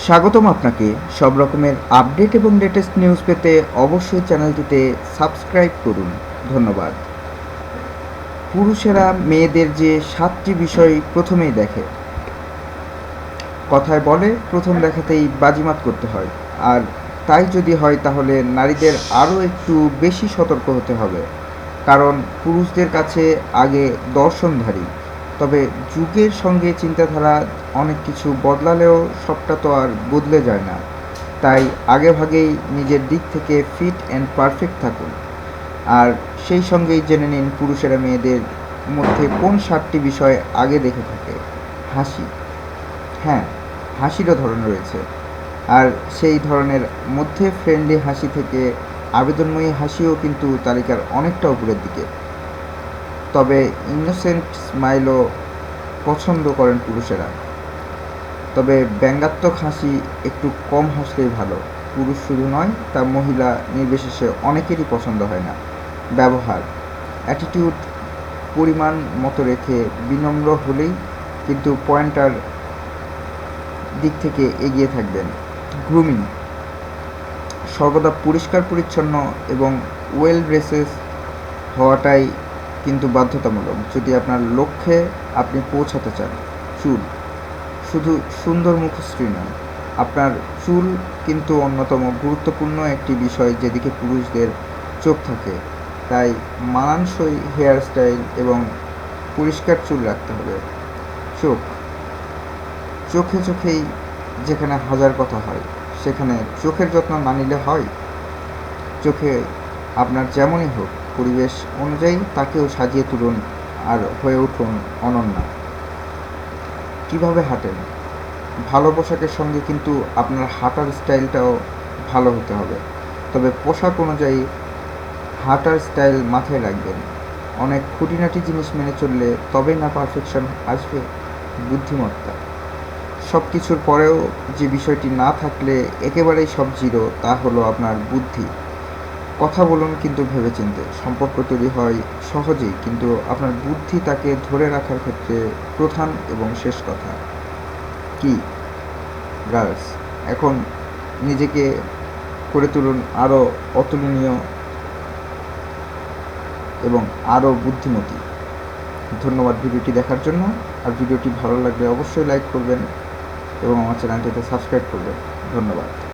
স্বাগতম আপনাকে। সব রকমের আপডেট এবং লেটেস্ট নিউজ পেতে অবশ্যই চ্যানেলটিতে সাবস্ক্রাইব করুন। ধন্যবাদ। পুরুষেরা মেয়েদের যে 7টি বিষয় প্রথমেই দেখে, কথায় বলে প্রথম দেখাতেই বাজিমাত করতে হয়। আর তাই যদি হয় তাহলে নারীদের আরও একটু বেশি সতর্ক হতে হবে, কারণ পুরুষদের কাছে আগে দর্শনধারী। তবে যুগের সঙ্গে চিন্তাধারা অনেক কিছু বদলালেও সবটা তো আর বদলে যায় না। তাই আগেভাগেই নিজের দিক থেকে ফিট অ্যান্ড পারফেক্ট থাকুন। আর সেই সঙ্গেই জেনে নিন পুরুষেরা মেয়েদের মধ্যে কোন 7টি বিষয় আগে দেখে থাকে। হাসি, হ্যাঁ, হাসিরও ধরন রয়েছে। আর সেই ধরনের মধ্যে ফ্রেন্ডলি হাসি থেকে আবেদনময়ী হাসিও কিন্তু তালিকার অনেকটা উপরের দিকে। তবে ইনোসেন্ট স্মাইলও পছন্দ করেন পুরুষেরা। তবে ব্যঙ্গাত্মক হাসি একটু কম হাসলেই ভালো। পুরুষ শুধু নয়, তা মহিলা নির্বিশেষে অনেকেরই পছন্দ হয় না। ব্যবহার, অ্যাটিটিউড পরিমাণ মতো রেখে বিনম্র হলেই কিন্তু পয়েন্টার দিক থেকে এগিয়ে থাকবেন। গ্রুমিং, সর্বদা পরিষ্কার পরিচ্ছন্ন এবং ওয়েল ড্রেসেস হওয়াটাই কিন্তু বাধ্যতামূলক যদি আপনার লক্ষ্যে আপনি পৌঁছাতে চান। চুল, শুধু সুন্দর মুখশ্রী নয়, আপনার চুল কিন্তু অন্যতম গুরুত্বপূর্ণ একটি বিষয় যেদিকে পুরুষদের চোখ থাকে। তাই মানানসই হেয়ার স্টাইল এবং পরিষ্কার চুল রাখতে হবে। চোখ, চোখে চোখেই যেখানে হাজার কথা হয়, সেখানে চোখের যত্ন না নিলে হয়? চোখে আপনার যেমনই হোক, পরিবেশ অনুযায়ী তাকেও সাজিয়ে তুলুন আর হয়ে উঠুন অনন্যা। কীভাবে হাঁটেন, ভালো পোশাকের সঙ্গে কিন্তু আপনার হাঁটার স্টাইলটাও ভালো হতে হবে। তবে পোশাক অনুযায়ী হাঁটার স্টাইল মাথায় রাখবেন। অনেক খুঁটিনাটি জিনিস মেনে চললে তবেই না পারফেকশন আসবে। বুদ্ধিমত্তা, সব কিছুর পরেও যে বিষয়টি না থাকলে একেবারেই সব জিরো, তা হলো আপনার বুদ্ধি। কথা বলুন কিন্তু ভেবেচিন্তে। সম্পর্ক তৈরি হয় সহজেই, কিন্তু আপনার বুদ্ধি তাকে ধরে রাখার ক্ষেত্রে প্রধান এবং শেষ কথা। কি গার্লস, এখন নিজেকে করে তুলুন আরও অতুলনীয় এবং আরও বুদ্ধিমতী। ধন্যবাদ ভিডিওটি দেখার জন্য। আর ভিডিওটি ভালো লাগলে অবশ্যই লাইক করবেন এবং আমার চ্যানেলটিতে সাবস্ক্রাইব করবেন। ধন্যবাদ।